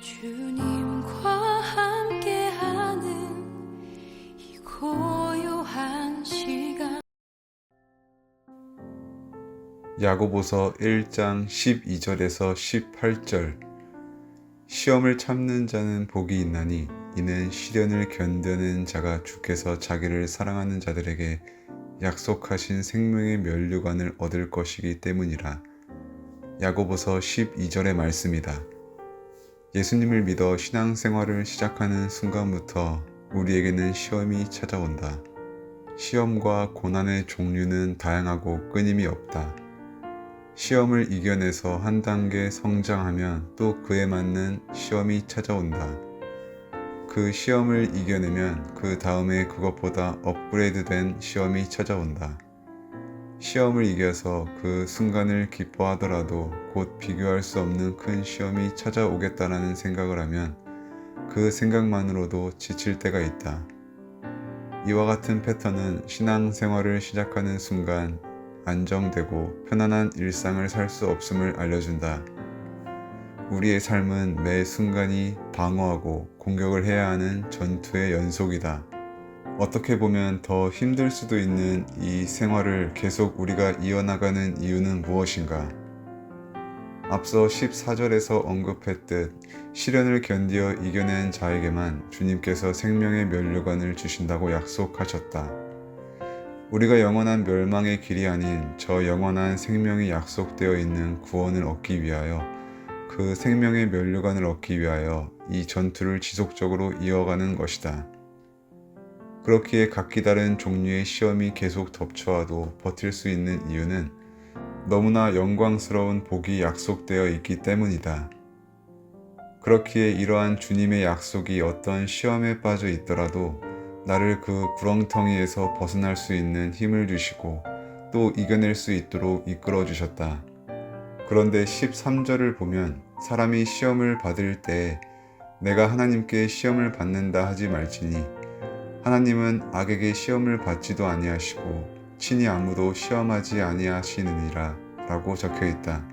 주님과 함께하는 이 고요한 시간. 야고보서 1장 12절에서 18절. 시험을 참는 자는 복이 있나니 이는 시련을 견뎌낸 자가 주께서 자기를 사랑하는 자들에게 약속하신 생명의 면류관을 얻을 것이기 때문이라. 야고보서 12절의 말씀이다. 예수님을 믿어 신앙생활을 시작하는 순간부터 우리에게는 시험이 찾아온다. 시험과 고난의 종류는 다양하고 끊임이 없다. 시험을 이겨내서 한 단계 성장하면 또 그에 맞는 시험이 찾아온다. 그 시험을 이겨내면 그 다음에 그것보다 업그레이드된 시험이 찾아온다. 시험을 이겨서 그 순간을 기뻐하더라도 곧 비교할 수 없는 큰 시험이 찾아오겠다라는 생각을 하면 그 생각만으로도 지칠 때가 있다. 이와 같은 패턴은 신앙생활을 시작하는 순간 안정되고 편안한 일상을 살 수 없음을 알려준다. 우리의 삶은 매 순간이 방어하고 공격을 해야 하는 전투의 연속이다. 어떻게 보면 더 힘들 수도 있는 이 생활을 계속 우리가 이어나가는 이유는 무엇인가? 앞서 14절에서 언급했듯 시련을 견디어 이겨낸 자에게만 주님께서 생명의 면류관을 주신다고 약속하셨다. 우리가 영원한 멸망의 길이 아닌 저 영원한 생명이 약속되어 있는 구원을 얻기 위하여, 그 생명의 면류관을 얻기 위하여 이 전투를 지속적으로 이어가는 것이다. 그렇기에 각기 다른 종류의 시험이 계속 덮쳐와도 버틸 수 있는 이유는 너무나 영광스러운 복이 약속되어 있기 때문이다. 그렇기에 이러한 주님의 약속이 어떤 시험에 빠져 있더라도 나를 그 구렁텅이에서 벗어날 수 있는 힘을 주시고 또 이겨낼 수 있도록 이끌어 주셨다. 그런데 13절을 보면 사람이 시험을 받을 때 내가 하나님께 시험을 받는다 하지 말지니 하나님은 악에게 시험을 받지도 아니하시고 친히 아무도 시험하지 아니하시느니라 라고 적혀 있다.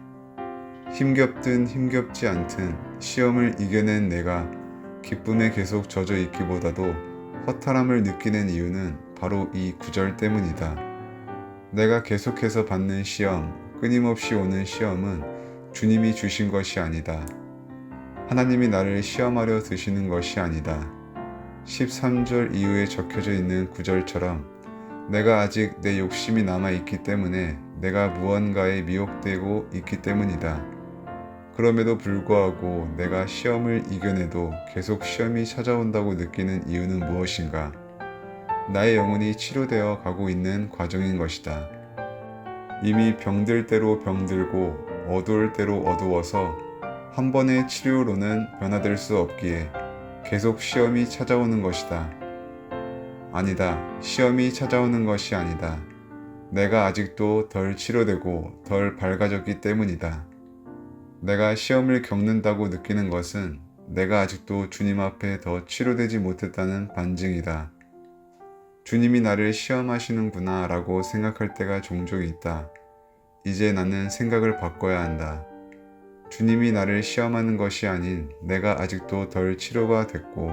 힘겹든 힘겹지 않든 시험을 이겨낸 내가 기쁨에 계속 젖어 있기보다도 허탈함을 느끼는 이유는 바로 이 구절 때문이다. 내가 계속해서 받는 시험, 끊임없이 오는 시험은 주님이 주신 것이 아니다. 하나님이 나를 시험하려 드시는 것이 아니다. 13절 이후에 적혀져 있는 구절처럼 내가 아직 내 욕심이 남아있기 때문에 내가 무언가에 미혹되고 있기 때문이다. 그럼에도 불구하고 내가 시험을 이겨내도 계속 시험이 찾아온다고 느끼는 이유는 무엇인가? 나의 영혼이 치료되어 가고 있는 과정인 것이다. 이미 병들 대로 병들고 어두울 대로 어두워서 한 번의 치료로는 변화될 수 없기에 계속 시험이 찾아오는 것이다. 아니다. 시험이 찾아오는 것이 아니다. 내가 아직도 덜 치료되고 덜 밝아졌기 때문이다. 내가 시험을 겪는다고 느끼는 것은 내가 아직도 주님 앞에 더 치료되지 못했다는 반증이다. 주님이 나를 시험하시는구나 라고 생각할 때가 종종 있다. 이제 나는 생각을 바꿔야 한다. 주님이 나를 시험하는 것이 아닌 내가 아직도 덜 치료가 됐고,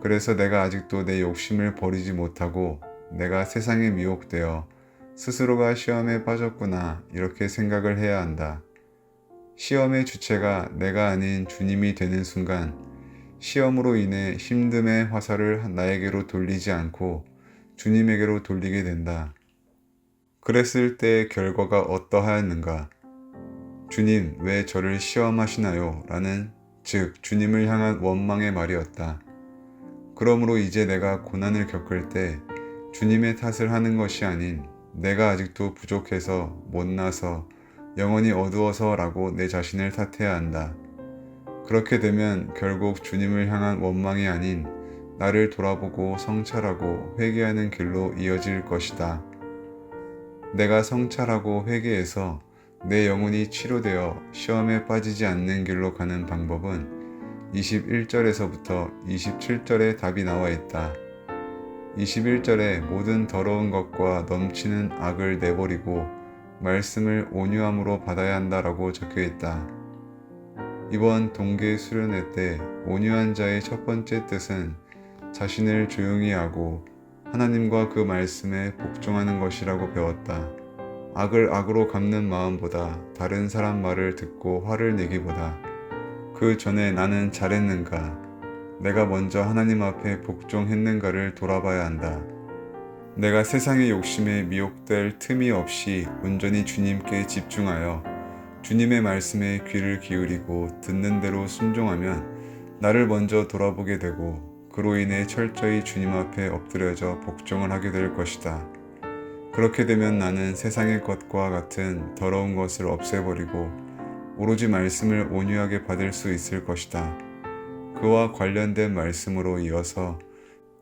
그래서 내가 아직도 내 욕심을 버리지 못하고 내가 세상에 미혹되어 스스로가 시험에 빠졌구나 이렇게 생각을 해야 한다. 시험의 주체가 내가 아닌 주님이 되는 순간 시험으로 인해 힘듦의 화살을 나에게로 돌리지 않고 주님에게로 돌리게 된다. 그랬을 때의 결과가 어떠하였는가? 주님, 왜 저를 시험하시나요? 라는 즉 주님을 향한 원망의 말이었다. 그러므로 이제 내가 고난을 겪을 때 주님의 탓을 하는 것이 아닌 내가 아직도 부족해서 못나서 영혼이 어두워서 라고 내 자신을 탓해야 한다. 그렇게 되면 결국 주님을 향한 원망이 아닌 나를 돌아보고 성찰하고 회개하는 길로 이어질 것이다. 내가 성찰하고 회개해서 내 영혼이 치료되어 시험에 빠지지 않는 길로 가는 방법은 21절에서부터 27절에 답이 나와 있다. 21절에 모든 더러운 것과 넘치는 악을 내버리고 말씀을 온유함으로 받아야 한다라고 적혀 있다. 이번 동계 수련회 때 온유한 자의 첫 번째 뜻은 자신을 조용히 하고 하나님과 그 말씀에 복종하는 것이라고 배웠다. 악을 악으로 갚는 마음보다 다른 사람 말을 듣고 화를 내기보다 그 전에 나는 잘했는가, 내가 먼저 하나님 앞에 복종했는가를 돌아봐야 한다. 내가 세상의 욕심에 미혹될 틈이 없이 온전히 주님께 집중하여 주님의 말씀에 귀를 기울이고 듣는 대로 순종하면 나를 먼저 돌아보게 되고 그로 인해 철저히 주님 앞에 엎드려져 복종을 하게 될 것이다. 그렇게 되면 나는 세상의 것과 같은 더러운 것을 없애버리고 오로지 말씀을 온유하게 받을 수 있을 것이다. 그와 관련된 말씀으로 이어서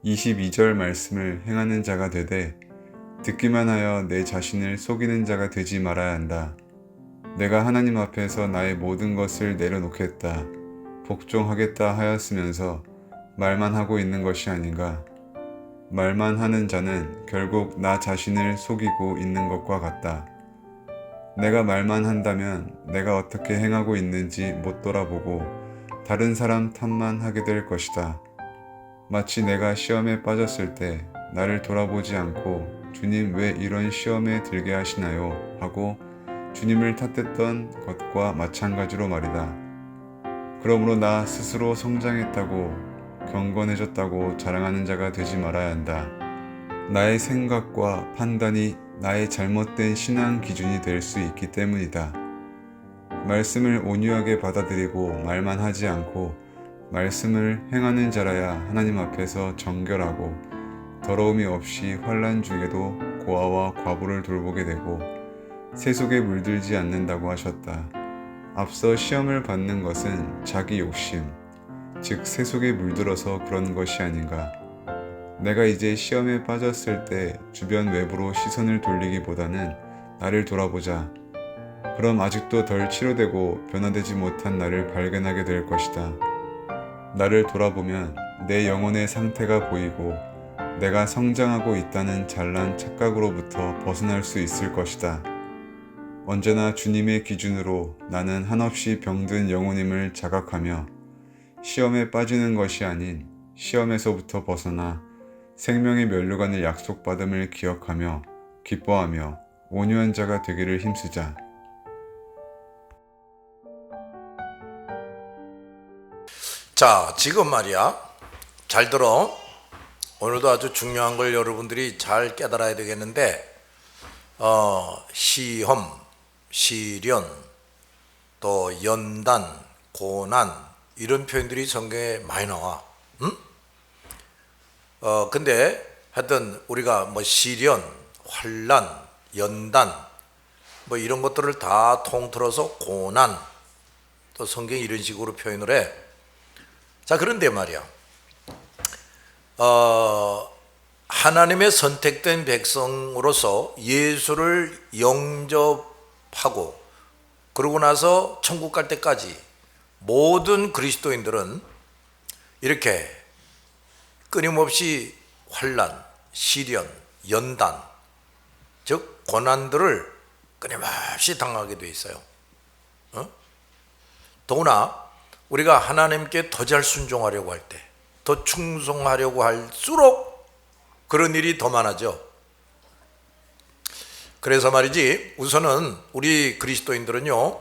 22절 말씀을 행하는 자가 되되 듣기만 하여 내 자신을 속이는 자가 되지 말아야 한다. 내가 하나님 앞에서 나의 모든 것을 내려놓겠다, 복종하겠다 하였으면서 말만 하고 있는 것이 아닌가. 말만 하는 자는 결국 나 자신을 속이고 있는 것과 같다. 내가 말만 한다면 내가 어떻게 행하고 있는지 못 돌아보고 다른 사람 탓만 하게 될 것이다. 마치 내가 시험에 빠졌을 때 나를 돌아보지 않고 주님 왜 이런 시험에 들게 하시나요? 하고 주님을 탓했던 것과 마찬가지로 말이다. 그러므로 나 스스로 성장했다고 경건해졌다고 자랑하는 자가 되지 말아야 한다. 나의 생각과 판단이 나의 잘못된 신앙 기준이 될 수 있기 때문이다. 말씀을 온유하게 받아들이고 말만 하지 않고 말씀을 행하는 자라야 하나님 앞에서 정결하고 더러움이 없이 환난 중에도 고아와 과부를 돌보게 되고 세속에 물들지 않는다고 하셨다. 앞서 시험을 받는 것은 자기 욕심, 즉 세속에 물들어서 그런 것이 아닌가. 내가 이제 시험에 빠졌을 때 주변 외부로 시선을 돌리기보다는 나를 돌아보자. 그럼 아직도 덜 치료되고 변화되지 못한 나를 발견하게 될 것이다. 나를 돌아보면 내 영혼의 상태가 보이고 내가 성장하고 있다는 잘난 착각으로부터 벗어날 수 있을 것이다. 언제나 주님의 기준으로 나는 한없이 병든 영혼임을 자각하며 시험에 빠지는 것이 아닌 시험에서부터 벗어나 생명의 면류관을 약속받음을 기억하며 기뻐하며 온유한 자가 되기를 힘쓰자. 자, 지금 말이야, 잘 들어. 오늘도 아주 중요한 걸 여러분들이 잘 깨달아야 되겠는데, 시험, 시련, 또 연단, 고난, 이런 표현들이 성경에 많이 나와. 근데 하여튼 우리가 뭐 시련, 환난, 연단, 뭐 이런 것들을 다 통틀어서 고난, 또 성경이 이런 식으로 표현을 해. 자, 그런데 말이야, 하나님의 선택된 백성으로서 예수를 영접하고 그러고 나서 천국 갈 때까지 모든 그리스도인들은 이렇게 끊임없이 환난, 시련, 연단, 즉 고난들을 끊임없이 당하게 돼 있어요. 더구나 우리가 하나님께 더 잘 순종하려고 할 때, 더 충성하려고 할수록 그런 일이 더 많아져. 그래서 말이지, 우선은 우리 그리스도인들은요,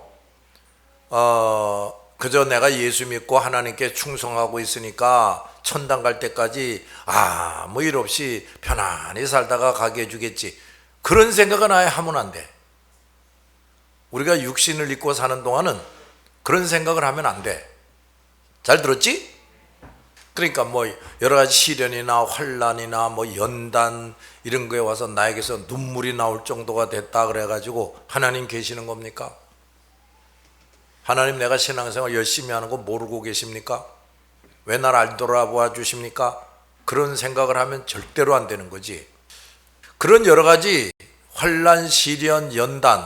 그저 내가 예수 믿고 하나님께 충성하고 있으니까 천당 갈 때까지 아무 일 없이 편안히 살다가 가게 해주겠지, 그런 생각은 아예 하면 안 돼. 우리가 육신을 입고 사는 동안은 그런 생각을 하면 안 돼. 잘 들었지? 그러니까 뭐 여러 가지 시련이나 환난이나 뭐 연단 이런 거에 와서 나에게서 눈물이 나올 정도가 됐다 그래가지고 하나님 계시는 겁니까? 하나님 내가 신앙생활 열심히 하는 거 모르고 계십니까? 왜 날 안 돌아보아 주십니까? 그런 생각을 하면 절대로 안 되는 거지. 그런 여러 가지 환난, 시련, 연단,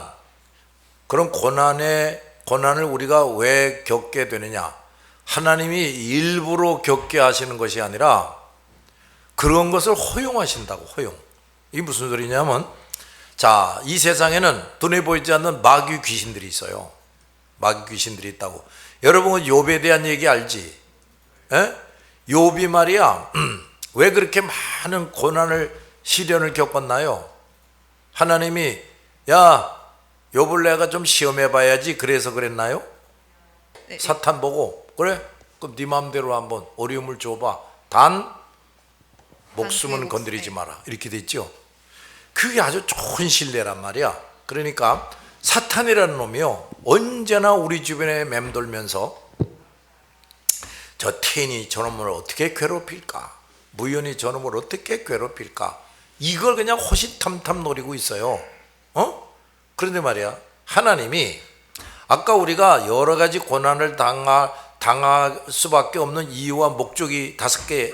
그런 고난을 우리가 왜 겪게 되느냐? 하나님이 일부러 겪게 하시는 것이 아니라 그런 것을 허용하신다고. 허용. 이게 무슨 소리냐면, 자, 이 세상에는 눈에 보이지 않는 마귀 귀신들이 있어요. 마귀 귀신들이 있다고. 여러분 욥에 대한 얘기 알지? 에? 욥이 말이야 왜 그렇게 많은 고난을 시련을 겪었나요? 하나님이 야 욥을 내가 좀 시험해 봐야지 그래서 그랬나요? 네. 사탄 보고 그래? 그럼 네 마음대로 한번 어려움을 줘봐. 단 목숨은 목숨. 건드리지 마라. 이렇게 됐죠. 그게 아주 좋은 신뢰란 말이야. 그러니까 사탄이라는 놈이요 언제나 우리 주변에 맴돌면서 저 태인이 저놈을 어떻게 괴롭힐까, 무연이 저놈을 어떻게 괴롭힐까, 이걸 그냥 호시탐탐 노리고 있어요. 그런데 말이야 하나님이 아까 우리가 여러 가지 고난을 당할 수밖에 없는 이유와 목적이 5개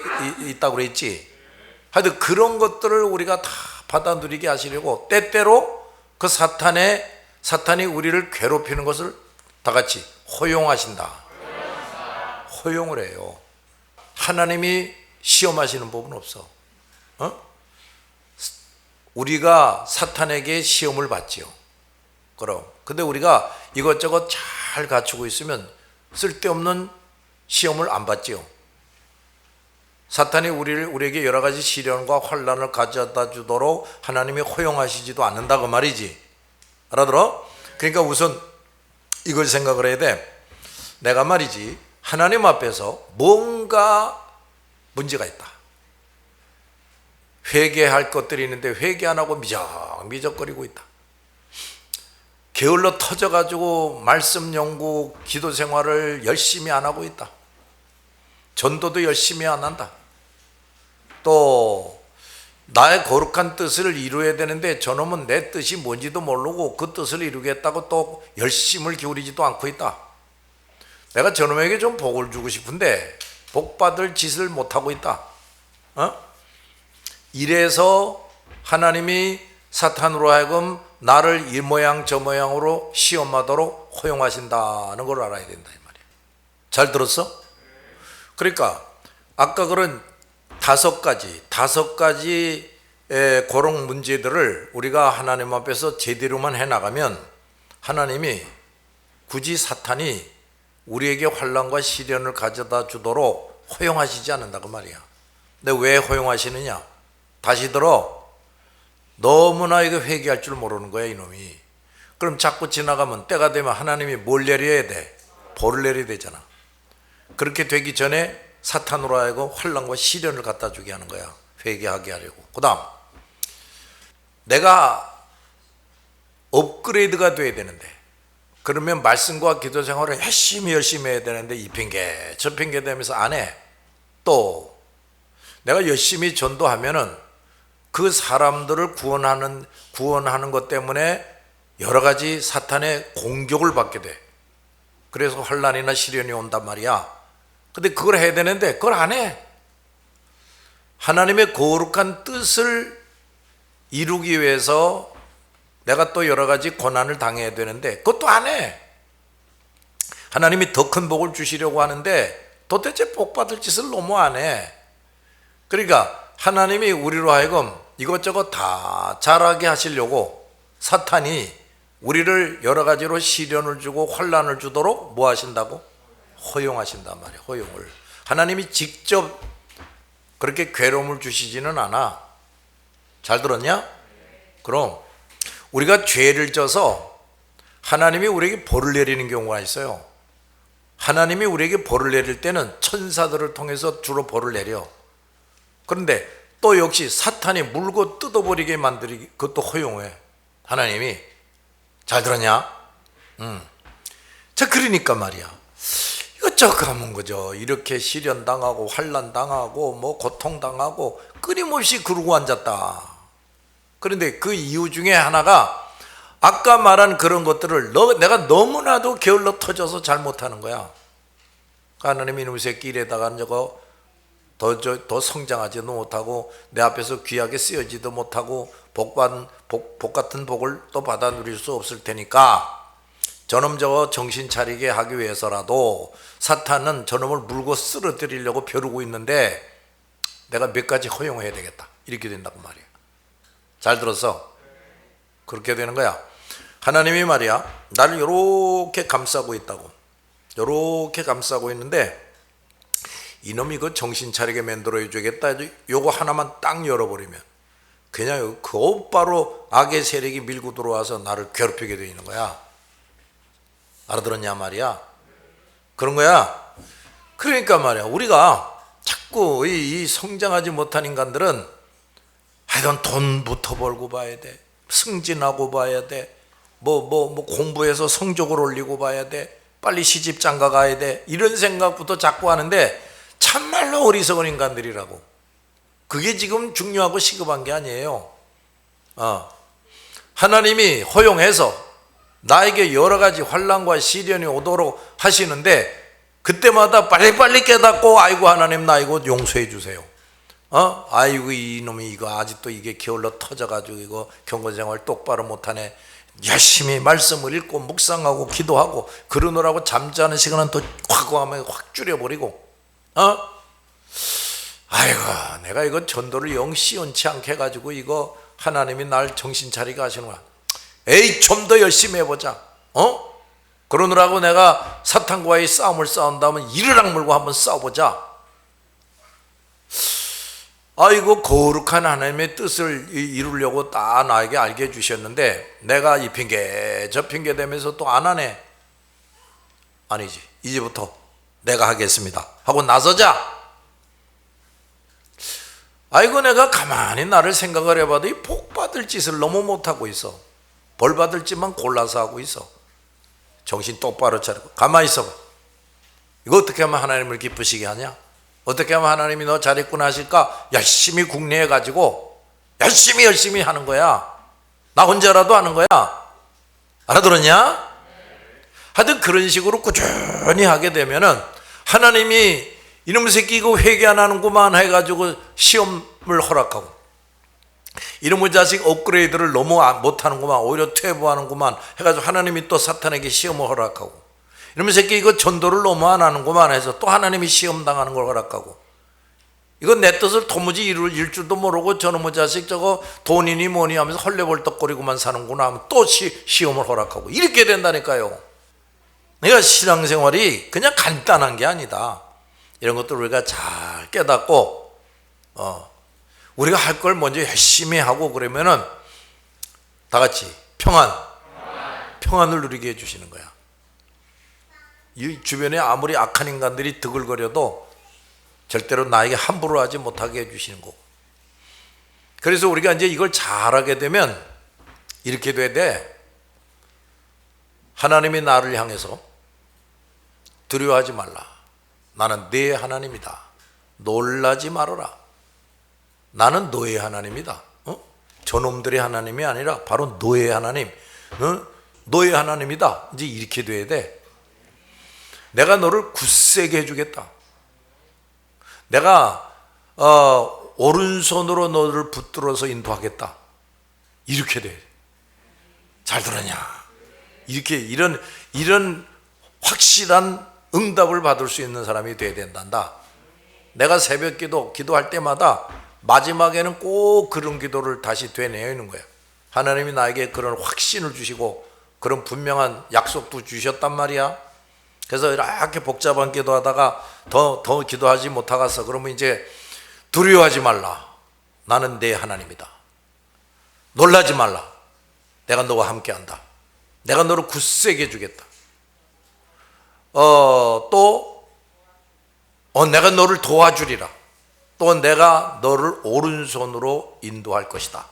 있다고 그랬지. 하여튼 그런 것들을 우리가 다 받아 누리게 하시려고 때때로 그 사탄이 우리를 괴롭히는 것을 다 같이 허용하신다. 허용을 해요. 하나님이 시험하시는 법은 없어. 우리가 사탄에게 시험을 받지요. 그럼 근데 우리가 이것저것 잘 갖추고 있으면 쓸데없는 시험을 안 받지요. 사탄이 우리에게 여러 가지 시련과 환난을 가져다 주도록 하나님이 허용하시지도 않는다 그 말이지. 알아들어? 그러니까 우선 이걸 생각을 해야 돼. 내가 말이지 하나님 앞에서 뭔가 문제가 있다. 회개할 것들이 있는데 회개 안 하고 미적미적거리고 있다. 게을러 터져가지고 말씀 연구 기도 생활을 열심히 안 하고 있다. 전도도 열심히 안 한다. 또 나의 거룩한 뜻을 이루어야 되는데 저놈은 내 뜻이 뭔지도 모르고 그 뜻을 이루겠다고 또 열심을 기울이지도 않고 있다. 내가 저놈에게 좀 복을 주고 싶은데 복 받을 짓을 못하고 있다. 이래서 하나님이 사탄으로 하여금 나를 이 모양 저 모양으로 시험하도록 허용하신다는 걸 알아야 된다 이 말이야. 잘 들었어? 그러니까 아까 그런 5가지 그런 문제들을 우리가 하나님 앞에서 제대로만 해나가면 하나님이 굳이 사탄이 우리에게 환난과 시련을 가져다 주도록 허용하시지 않는다 그 말이야. 근데 왜 허용하시느냐? 다시 들어. 너무나 이거 회개할 줄 모르는 거야 이놈이. 그럼 자꾸 지나가면 때가 되면 하나님이 뭘 내려야 돼? 벌을 내려야 되잖아. 그렇게 되기 전에 사탄으로 하여금 환난과 시련을 갖다 주게 하는 거야. 회개하게 하려고. 그 다음 내가 업그레이드가 돼야 되는데 그러면 말씀과 기도 생활을 열심히 해야 되는데 이 핑계 저 핑계 대면서 안 해. 또 내가 열심히 전도하면은 그 사람들을 구원하는 것 때문에 여러 가지 사탄의 공격을 받게 돼. 그래서 환난이나 시련이 온단 말이야. 근데 그걸 해야 되는데 그걸 안 해. 하나님의 거룩한 뜻을 이루기 위해서 내가 또 여러 가지 고난을 당해야 되는데 그것도 안 해. 하나님이 더 큰 복을 주시려고 하는데 도대체 복 받을 짓을 너무 안 해. 그러니까 하나님이 우리로 하여금 이것저것 다 잘하게 하시려고 사탄이 우리를 여러 가지로 시련을 주고 환난을 주도록 뭐 하신다고? 허용하신단 말이에요. 허용을. 하나님이 직접 그렇게 괴로움을 주시지는 않아. 잘 들었냐? 그럼 우리가 죄를 져서 하나님이 우리에게 벌을 내리는 경우가 있어요. 하나님이 우리에게 벌을 내릴 때는 천사들을 통해서 주로 벌을 내려. 그런데 또 역시 사탄이 물고 뜯어버리게 만들기 그것도 허용해. 하나님이. 잘 들었냐? 자 그러니까 말이야 이것저것 하면 그죠. 이렇게 시련 당하고 환난 당하고 뭐 고통 당하고 끊임없이 그러고 앉았다. 그런데 그 이유 중에 하나가 아까 말한 그런 것들을 내가 너무나도 게을러 터져서 잘못하는 거야. 하나님이 이놈의 새끼 이래다가 저거 더 성장하지도 못하고 내 앞에서 귀하게 쓰여지도 못하고 복 같은 복을 또 받아 누릴 수 없을 테니까 저놈 저거 정신 차리게 하기 위해서라도 사탄은 저놈을 물고 쓰러뜨리려고 벼르고 있는데 내가 몇 가지 허용해야 되겠다. 이렇게 된다고 말이야. 잘 들었어? 그렇게 되는 거야. 하나님이 말이야 나를 이렇게 감싸고 있다고. 요렇게 감싸고 있는데 이놈이 그 정신 차리게 만들어 주겠다. 요거 하나만 딱 열어버리면 그냥 곧바로 악의 세력이 밀고 들어와서 나를 괴롭히게 되어 있는 거야. 알아들었냐 말이야. 그런 거야. 그러니까 말이야, 우리가 자꾸 이 성장하지 못한 인간들은 하여간 돈부터 벌고 봐야 돼, 승진하고 봐야 돼, 뭐 공부해서 성적을 올리고 봐야 돼, 빨리 시집 장가 가야 돼, 이런 생각부터 자꾸 하는데 참말로 어리석은 인간들이라고. 그게 지금 중요하고 시급한 게 아니에요. 하나님이 허용해서 나에게 여러 가지 환난과 시련이 오도록 하시는데 그때마다 빨리빨리 깨닫고, 아이고 하나님 나 이거 용서해 주세요. 아이고 이놈이 이거 아직도 이게 게을러 터져가지고 이거 경건생활 똑바로 못하네. 열심히 말씀을 읽고 묵상하고 기도하고 그러느라고 잠자는 시간은 또 과거하면 확 줄여버리고, 아이고 내가 이거 전도를 영 시원치 않게 해가지고 이거 하나님이 날 정신 차리게 하시는구나. 에이 좀 더 열심히 해보자. 그러느라고 내가 사탄과의 싸움을 싸운다면 이를 악물고 한번 싸워보자. 아이고 거룩한 하나님의 뜻을 이루려고 다 나에게 알게 해주셨는데 내가 이 핑계 저 핑계 대면서 또 안 하네. 아니지, 이제부터 내가 하겠습니다 하고 나서자. 아이고 내가 가만히 나를 생각을 해봐도 이 복 받을 짓을 너무 못하고 있어. 벌 받을 짓만 골라서 하고 있어. 정신 똑바로 차리고 가만히 있어봐. 이거 어떻게 하면 하나님을 기쁘시게 하냐? 어떻게 하면 하나님이 너 잘했구나 하실까? 열심히 국내에 가지고 열심히 하는 거야. 나 혼자라도 하는 거야. 알아들었냐? 하여튼 그런 식으로 꾸준히 하게 되면은 하나님이 이놈 새끼 이거 회개 안 하는구만 해가지고 시험을 허락하고, 이놈의 자식 업그레이드를 너무 못하는구만, 오히려 퇴보하는구만 해가지고 하나님이 또 사탄에게 시험을 허락하고, 이놈의 새끼 이거 전도를 너무 안 하는구만 해서 또 하나님이 시험 당하는 걸 허락하고, 이거 내 뜻을 도무지 이룰 줄도 모르고 저놈의 자식 저거 돈이니 뭐니 하면서 헐레벌떡거리고만 사는구나 하면 또 시험을 허락하고, 이렇게 된다니까요. 그러니까 신앙생활이 그냥 간단한 게 아니다. 이런 것들 우리가 잘 깨닫고 우리가 할 걸 먼저 열심히 하고 그러면은 다 같이 평안을 누리게 해주시는 거야. 이 주변에 아무리 악한 인간들이 드글거려도 절대로 나에게 함부로 하지 못하게 해주시는 거고. 그래서 우리가 이제 이걸 잘하게 되면 이렇게 돼야 돼. 하나님이 나를 향해서 두려워하지 말라. 나는 네 하나님이다. 놀라지 말아라. 나는 너의 하나님이다. 저놈들의 하나님이 아니라 바로 너의 하나님. 너의 하나님이다. 이제 이렇게 돼야 돼. 내가 너를 굳세게 해주겠다. 내가 오른손으로 너를 붙들어서 인도하겠다. 이렇게 돼. 잘 들었냐? 이렇게 이런 확실한 응답을 받을 수 있는 사람이 돼야 된단다. 내가 새벽 기도할 때마다 마지막에는 꼭 그런 기도를 다시 되뇌는 거야. 하나님이 나에게 그런 확신을 주시고 그런 분명한 약속도 주셨단 말이야. 그래서 이렇게 복잡한 기도하다가 더 기도하지 못하겠어. 그러면 이제 두려워하지 말라. 나는 내 하나님이다. 놀라지 말라. 내가 너와 함께한다. 내가 너를 굳세게 해주겠다. 내가 너를 도와주리라. 또 내가 너를 오른손으로 인도할 것이다.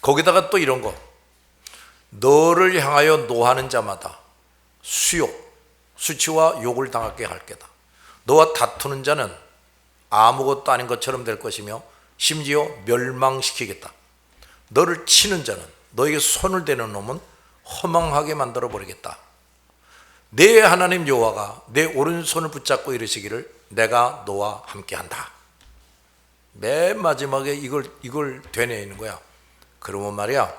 거기다가 또 이런 거, 너를 향하여 노하는 자마다 수치와 욕을 당하게 할 게다. 너와 다투는 자는 아무것도 아닌 것처럼 될 것이며 심지어 멸망시키겠다. 너를 치는 자는, 너에게 손을 대는 놈은 허망하게 만들어 버리겠다. 내 하나님 여호와가 내 오른손을 붙잡고 이르시기를 내가 너와 함께한다. 맨 마지막에 이걸 되뇌이는 거야. 그러면 말이야,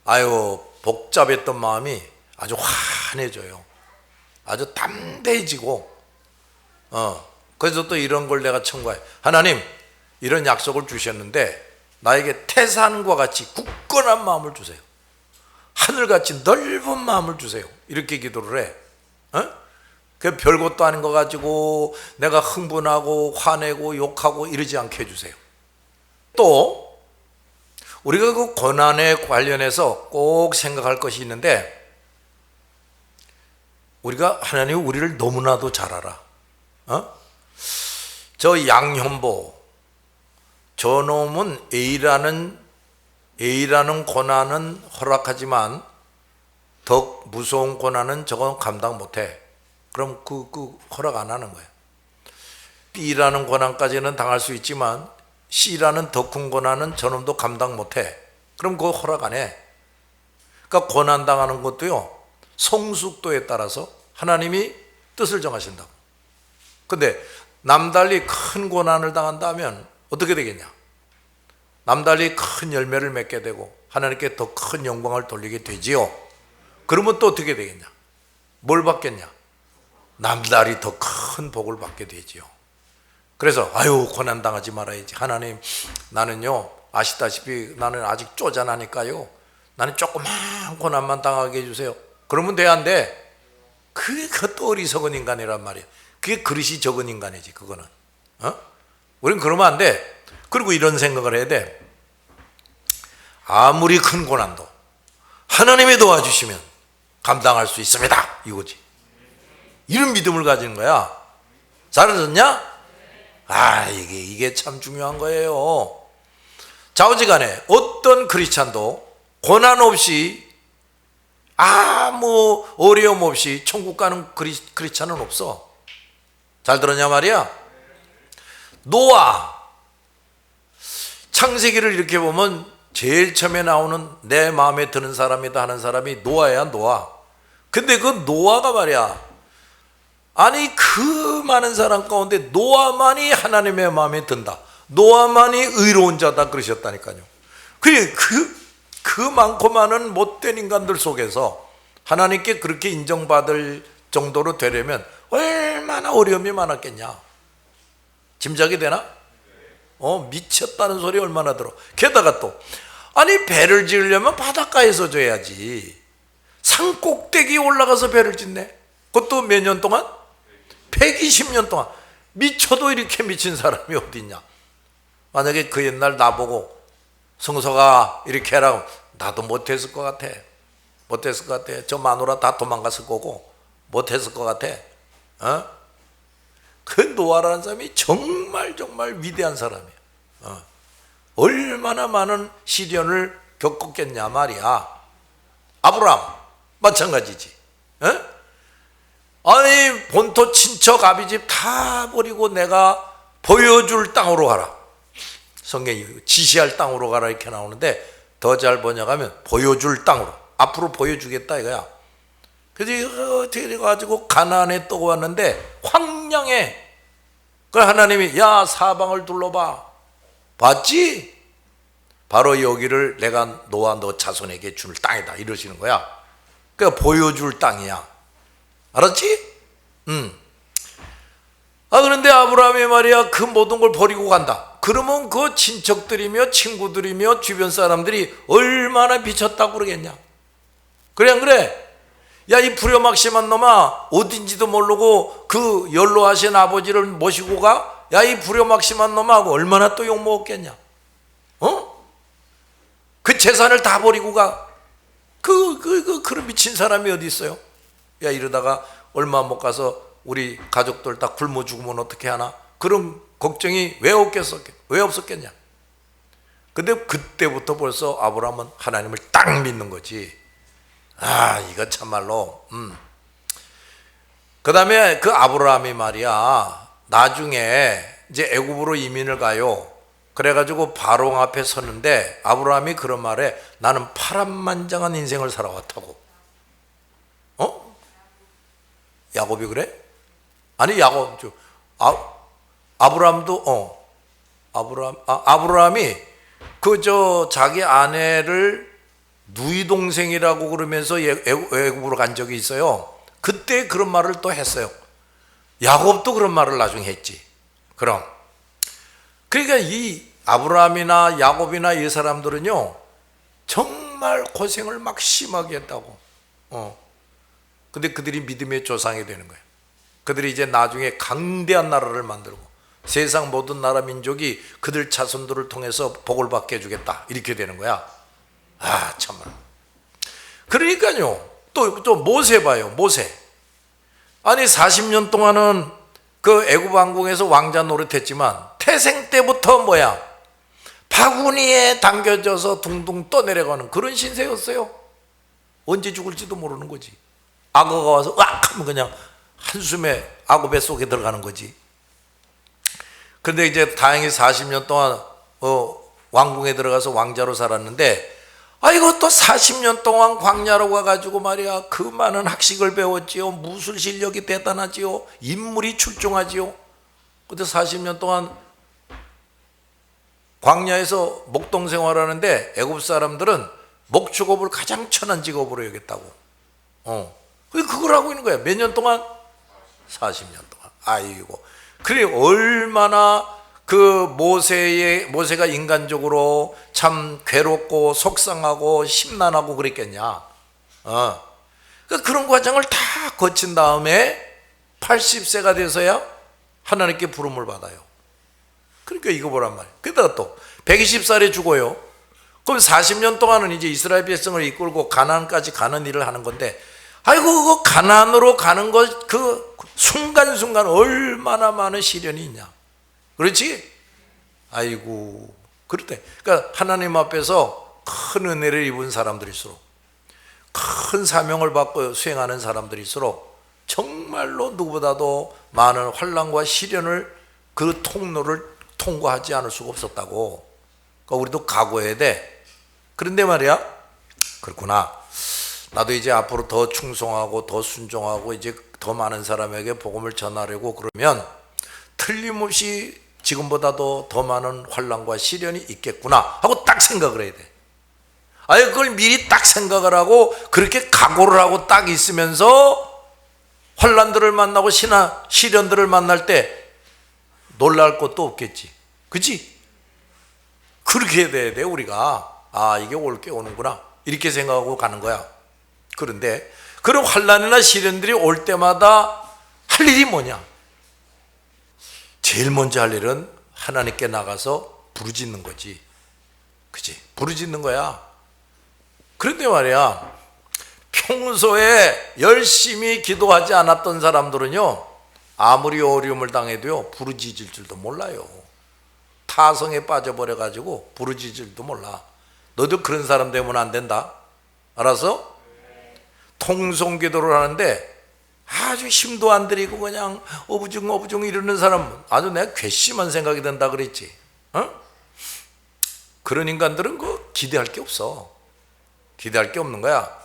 아유 복잡했던 마음이 아주 환해져요. 아주 담대해지고, 그래서 또 이런 걸 내가 청구해. 하나님, 이런 약속을 주셨는데 나에게 태산과 같이 굳건한 마음을 주세요. 하늘같이 넓은 마음을 주세요. 이렇게 기도를 해. 그 별것도 아닌 거 가지고 내가 흥분하고 화내고 욕하고 이러지 않게 해주세요. 또 우리가 그 고난에 관련해서 꼭 생각할 것이 있는데, 우리가 하나님이 우리를 너무나도 잘 알아. 저 양현보 저놈은 A라는 고난은 허락하지만 더 무서운 고난은 저건 감당 못해. 그럼 그 허락 안 하는 거야. B라는 고난까지는 당할 수 있지만 C라는 더 큰 고난은 저놈도 감당 못해. 그럼 그거 허락 안 해. 그러니까 고난 당하는 것도요, 성숙도에 따라서 하나님이 뜻을 정하신다고. 근데 남달리 큰 고난을 당한다면 어떻게 되겠냐? 남달리 큰 열매를 맺게 되고 하나님께 더 큰 영광을 돌리게 되지요. 그러면 또 어떻게 되겠냐? 뭘 받겠냐? 남달리 더 큰 복을 받게 되지요. 그래서 아유, 고난 당하지 말아야지. 하나님, 나는요, 아시다시피 나는 아직 쪼잔하니까요, 나는 조그만 고난만 당하게 해주세요. 그러면 돼, 안 돼? 그것도 어리석은 인간이란 말이야. 그게 그릇이 적은 인간이지, 그거는. 우린 그러면 안 돼. 그리고 이런 생각을 해야 돼. 아무리 큰 고난도 하나님이 도와주시면 감당할 수 있습니다, 이거지. 이런 믿음을 가지는 거야. 잘하셨냐? 이게 참 중요한 거예요. 좌우지간에 어떤 크리스찬도 고난 없이, 아무 어려움 없이 천국 가는 크리스찬은 없어. 잘 들었냐 말이야. 노아, 창세기를 이렇게 보면 제일 처음에 나오는 내 마음에 드는 사람이다 하는 사람이 노아야, 노아. 근데 그 노아가 말이야, 아니 그 많은 사람 가운데 노아만이 하나님의 마음에 든다, 노아만이 의로운 자다 그러셨다니까요. 그 많고 많은 못된 인간들 속에서 하나님께 그렇게 인정받을 정도로 되려면 얼마나 어려움이 많았겠냐. 짐작이 되나? 미쳤다는 소리 얼마나 들어. 게다가 또 아니, 배를 지으려면 바닷가에서 져야지. 산 꼭대기 올라가서 배를 짓네. 그것도 몇 년 동안? 120년 동안. 미쳐도 이렇게 미친 사람이 어디 있냐. 만약에 그 옛날 나보고 성서가 이렇게 해라고, 나도 못했을 것 같아. 못했을 것 같아. 저 마누라 다 도망갔을 거고 못했을 것 같아. 그 노아라는 사람이 정말 위대한 사람이야. 얼마나 많은 시련을 겪었겠냐 말이야. 아브라함 마찬가지지. 아니, 본토 친척 아비집 다 버리고 내가 보여줄 땅으로 가라. 성경이 지시할 땅으로 가라 이렇게 나오는데, 더 잘 번역하면 보여줄 땅으로, 앞으로 보여주겠다 이거야. 그래서 어떻게 돼가지고 가나안에 떠고 왔는데 황량해. 그 하나님이 야, 사방을 둘러봐. 봤지? 바로 여기를 내가 노아 너 자손에게 줄 땅이다 이러시는 거야. 그러니까 보여줄 땅이야. 알았지? 그런데 아브라함이 말이야, 그 모든 걸 버리고 간다. 그러면 그 친척들이며 친구들이며 주변 사람들이 얼마나 미쳤다고 그러겠냐. 그래 안 그래? 야, 이 불효막심한 놈아, 어딘지도 모르고 그 연로하신 아버지를 모시고 가? 야, 이 불효막심한 놈아, 얼마나 또 욕먹었겠냐. 그 재산을 다 버리고 가. 그런 미친 사람이 어디 있어요? 야, 이러다가 얼마 못 가서 우리 가족들 다 굶어 죽으면 어떻게 하나? 그런 걱정이 왜 없었겠냐. 근데 그때부터 벌써 아브라함은 하나님을 딱 믿는 거지. 이거 참말로. 그 다음에 그 아브라함이 말이야, 나중에 이제 애굽으로 이민을 가요. 그래가지고 바로 앞에 섰는데 아브라함이 그런 말에, 나는 파란만장한 인생을 살아왔다고. 야곱이 그래? 아니, 아브라함도 아브라함이 자기 아내를 누이 동생이라고 그러면서 애굽으로 간 적이 있어요. 그때 그런 말을 또 했어요. 야곱도 그런 말을 나중에 했지. 그럼 그러니까 이 아브라함이나 야곱이나 이 사람들은요, 정말 정말 고생을 막 심하게 했다고. 근데 그들이 믿음의 조상이 되는 거예요. 그들이 이제 나중에 강대한 나라를 만들고 세상 모든 나라 민족이 그들 자손들을 통해서 복을 받게 해주겠다, 이렇게 되는 거야. 아, 참나. 그러니까요, 또 모세 봐요. 모세. 아니 40년 동안은 그 애굽 왕궁에서 왕자 노릇했지만 태생 때부터 뭐야, 바구니에 당겨져서 둥둥 떠내려가는 그런 신세였어요. 언제 죽을지도 모르는 거지. 악어가 와서 으악 하면 그냥 한숨에 악어 뱃속에 들어가는 거지. 근데 이제 다행히 40년 동안 왕궁에 들어가서 왕자로 살았는데, 아이고 또 40년 동안 광야로 가가지고 말이야, 그 많은 학식을 배웠지요. 무술 실력이 대단하지요. 인물이 출중하지요. 근데 40년 동안 광야에서 목동 생활하는데 애굽 사람들은 목축업을 가장 천한 직업으로 여겼다고. 그걸 하고 있는 거야. 몇 년 동안? 40년 동안. 아이고. 그래 얼마나 그 모세가 인간적으로 참 괴롭고 속상하고 심란하고 그랬겠냐. 그런 과정을 다 거친 다음에 80세가 돼서야 하나님께 부름을 받아요. 그러니까 이거 보란 말이에요. 그러다가 또 120살에 죽어요. 그럼 40년 동안은 이제 이스라엘 백성을 이끌고 가나안까지 가는 일을 하는 건데, 아이고 그 가나안으로 가는 것 그 순간순간 얼마나 많은 시련이 있냐. 그렇지? 아이고. 그렇대. 그러니까 하나님 앞에서 큰 은혜를 입은 사람들일수록, 큰 사명을 받고 수행하는 사람들일수록 정말로 누구보다도 많은 환난과 시련을, 그 통로를 통과하지 않을 수가 없었다고. 그러니까 우리도 각오해야 돼. 그런데 말이야, 그렇구나, 나도 이제 앞으로 더 충성하고 더 순종하고 이제 더 많은 사람에게 복음을 전하려고 그러면 틀림없이 지금보다도 더 많은 환난과 시련이 있겠구나 하고 딱 생각을 해야 돼. 아예 그걸 미리 딱 생각을 하고 그렇게 각오를 하고 딱 있으면서 환난들을 만나고 시련들을 만날 때 놀랄 것도 없겠지. 그치? 그렇게 해야 돼. 우리가 이게 올 게 오는구나 이렇게 생각하고 가는 거야. 그런데 그런 환난이나 시련들이 올 때마다 할 일이 뭐냐? 제일 먼저 할 일은 하나님께 나가서 부르짖는 거지. 그치? 부르짖는 거야. 그런데 말이야, 평소에 열심히 기도하지 않았던 사람들은요, 아무리 어려움을 당해도요 부르짖을 줄도 몰라요. 타성에 빠져버려가지고 부르짖을 줄도 몰라. 너도 그런 사람 되면 안 된다. 알았어? 통성기도를 하는데 아주 힘도 안 들이고 그냥 어부중 이러는 사람, 아주 내가 괘씸한 생각이 든다 그랬지. 그런 인간들은 기대할 게 없어. 기대할 게 없는 거야.